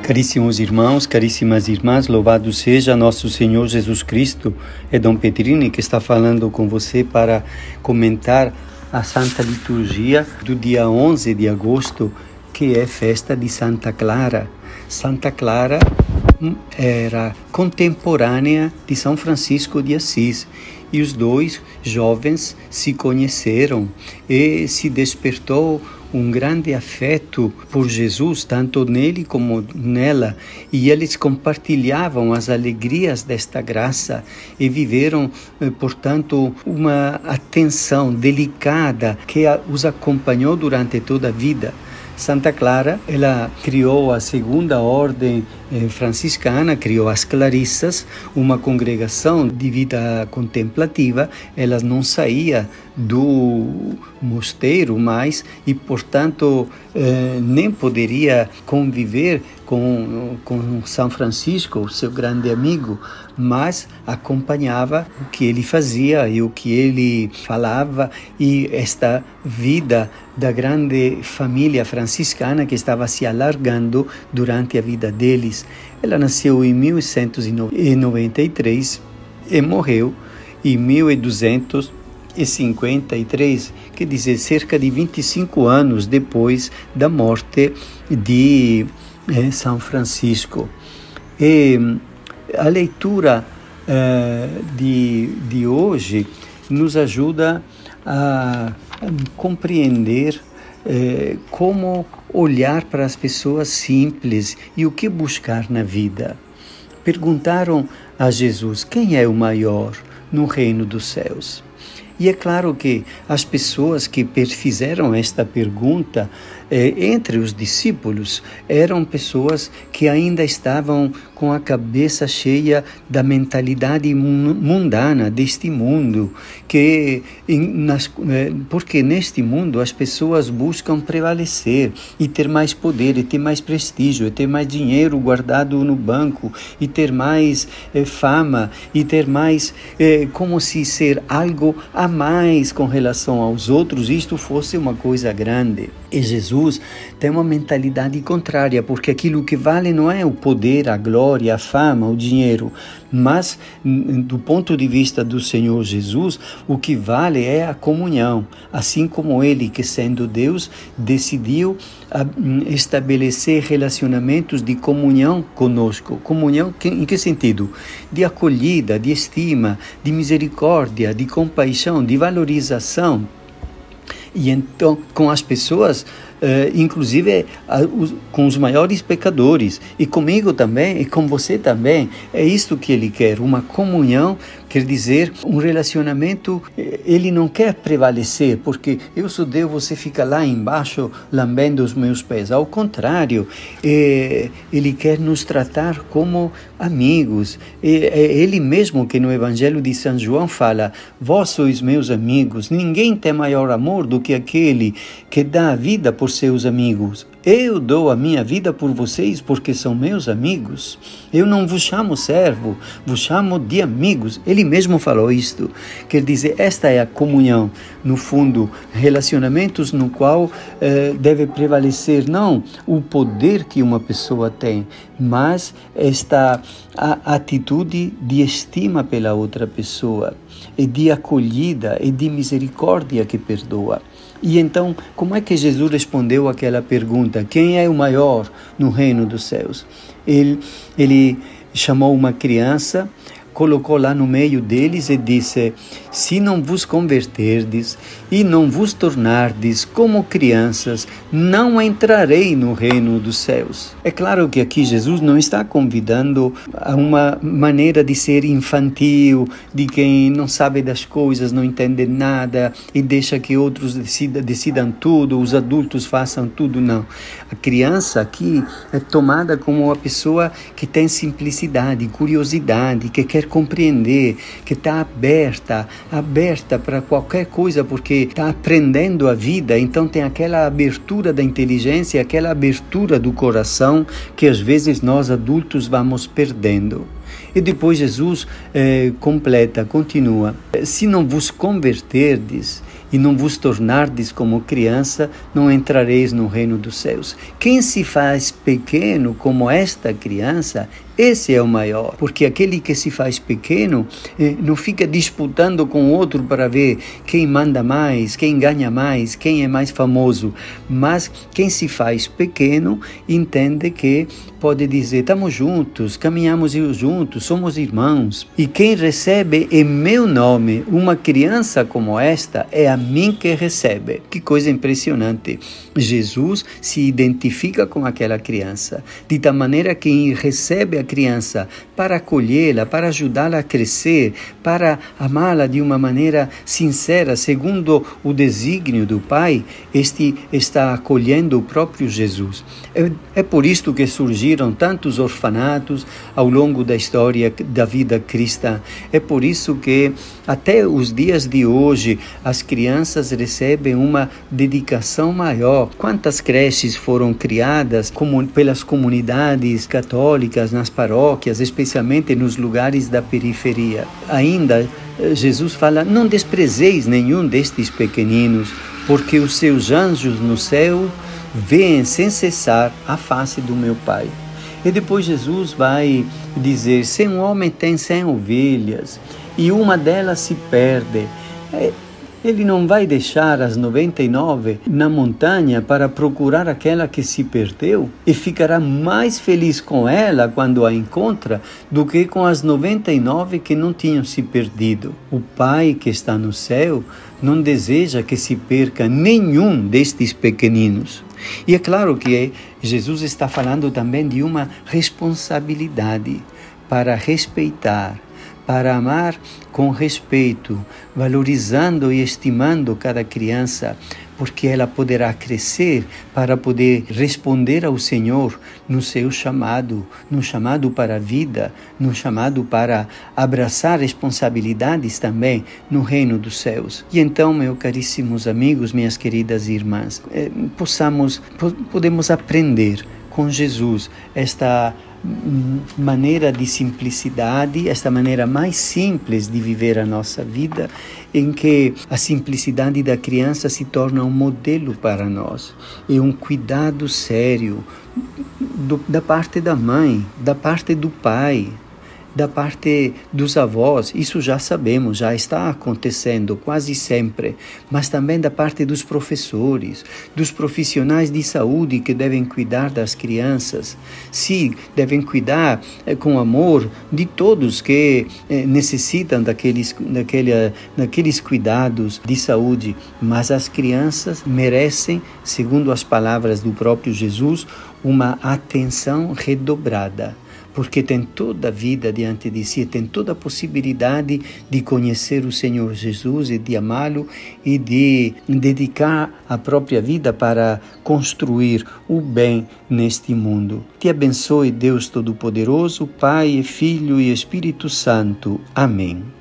Caríssimos irmãos, caríssimas irmãs, louvado seja nosso Senhor Jesus Cristo. É Dom Pedrini que está falando com você para comentar a Santa Liturgia do dia 11 de agosto, que é festa de Santa Clara. Santa Clara era contemporânea de São Francisco de Assis e os dois jovens se conheceram e se despertou um grande afeto por Jesus, tanto nele como nela, e eles compartilhavam as alegrias desta graça e viveram, portanto, uma atenção delicada que os acompanhou durante toda a vida. Santa Clara, ela criou a segunda ordem franciscana, criou as Clarissas, uma congregação de vida contemplativa. Ela não saía do mosteiro mais e, portanto, nem poderia conviver com São Francisco, seu grande amigo, mas acompanhava o que ele fazia e o que ele falava, e esta vida da grande família franciscana que estava se alargando durante a vida deles. Ela nasceu em 1193 e morreu em 1253, quer dizer, cerca de 25 anos depois da morte de São Francisco. E a leitura de hoje nos ajuda a compreender como olhar para as pessoas simples e o que buscar na vida. Perguntaram a Jesus: quem é o maior no reino dos céus? E é claro que as pessoas que fizeram esta pergunta entre os discípulos eram pessoas que ainda estavam com a cabeça cheia da mentalidade mundana deste mundo, porque neste mundo as pessoas buscam prevalecer e ter mais poder, e ter mais prestígio, e ter mais dinheiro guardado no banco, e ter mais fama, e ter mais, como se ser algo a mais com relação aos outros, isto fosse uma coisa grande. E Jesus tem uma mentalidade contrária, porque aquilo que vale não é o poder, a glória, a fama, o dinheiro, mas do ponto de vista do Senhor Jesus, o que vale é a comunhão, assim como Ele, que sendo Deus, decidiu estabelecer relacionamentos de comunhão conosco. Comunhão em que sentido? De acolhida, de estima, de misericórdia, de compaixão, de valorização. E então, com as pessoas, inclusive com os maiores pecadores, e comigo também, e com você também, é isto que Ele quer, uma comunhão, quer dizer, um relacionamento. Ele não quer prevalecer, porque eu sou Deus, você fica lá embaixo lambendo os meus pés. Ao contrário, Ele quer nos tratar como amigos. É Ele mesmo que no Evangelho de São João fala: vós sois meus amigos, ninguém tem maior amor do que aquele que dá a vida por seus amigos. Eu dou a minha vida por vocês porque são meus amigos. Eu não vos chamo servo, vos chamo de amigos. Ele mesmo falou isto. Quer dizer, esta é a comunhão. No fundo, relacionamentos no qual deve prevalecer não o poder que uma pessoa tem, mas esta atitude de estima pela outra pessoa, e de acolhida e de misericórdia que perdoa. E então, como é que Jesus respondeu àquela pergunta? Quem é o maior no reino dos céus? Ele chamou uma criança, colocou lá no meio deles e disse: se não vos converterdes e não vos tornardes como crianças, não entrarei no reino dos céus. É claro que aqui Jesus não está convidando a uma maneira de ser infantil, de quem não sabe das coisas, não entende nada e deixa que outros decidam tudo, os adultos façam tudo. Não. A criança aqui é tomada como uma pessoa que tem simplicidade, curiosidade, que quer compreender, que está aberta para qualquer coisa, porque está aprendendo a vida. Então tem aquela abertura da inteligência, aquela abertura do coração que às vezes nós adultos vamos perdendo. E depois Jesus continua: se não vos converterdes e não vos tornardes como criança, não entrareis no reino dos céus. Quem se faz pequeno como esta criança, esse é o maior, porque aquele que se faz pequeno não fica disputando com o outro para ver quem manda mais, quem ganha mais, quem é mais famoso. Mas quem se faz pequeno entende que pode dizer, estamos juntos, caminhamos juntos, somos irmãos. E quem recebe em meu nome uma criança como esta, é a mim que recebe. Que coisa impressionante. Jesus se identifica com aquela criança, de tal maneira que recebe a criança para acolhê-la, para ajudá-la a crescer, para amá-la de uma maneira sincera, segundo o desígnio do Pai. Este está acolhendo o próprio Jesus. É por isto que surgiram tantos orfanatos ao longo da história da vida cristã. É por isso que até os dias de hoje as crianças recebem uma dedicação maior. Quantas creches foram criadas pelas comunidades católicas nas paróquias, especialmente nos lugares da periferia. Ainda Jesus fala, não desprezeis nenhum destes pequeninos, porque os seus anjos no céu veem sem cessar a face do meu Pai. E depois Jesus vai dizer, se um homem tem 100 ovelhas e uma delas se perde, ele não vai deixar as 99 na montanha para procurar aquela que se perdeu e ficará mais feliz com ela quando a encontra do que com as 99 que não tinham se perdido. O Pai que está no céu não deseja que se perca nenhum destes pequeninos. E é claro que Jesus está falando também de uma responsabilidade para respeitar, para amar com respeito, valorizando e estimando cada criança, porque ela poderá crescer para poder responder ao Senhor no seu chamado, no chamado para a vida, no chamado para abraçar responsabilidades também no reino dos céus. E então, meus caríssimos amigos, minhas queridas irmãs, podemos aprender com Jesus esta maneira de simplicidade, esta maneira mais simples de viver a nossa vida, em que a simplicidade da criança se torna um modelo para nós, e um cuidado sério da parte da mãe, da parte do pai, da parte dos avós. Isso já sabemos, já está acontecendo quase sempre, mas também da parte dos professores, dos profissionais de saúde que devem cuidar das crianças. Sim, devem cuidar com amor de todos que necessitam daqueles cuidados de saúde, mas as crianças merecem, segundo as palavras do próprio Jesus, uma atenção redobrada, porque tem toda a vida diante de si, tem toda a possibilidade de conhecer o Senhor Jesus e de amá-lo e de dedicar a própria vida para construir o bem neste mundo. Te abençoe Deus Todo-Poderoso, Pai, Filho e Espírito Santo. Amém.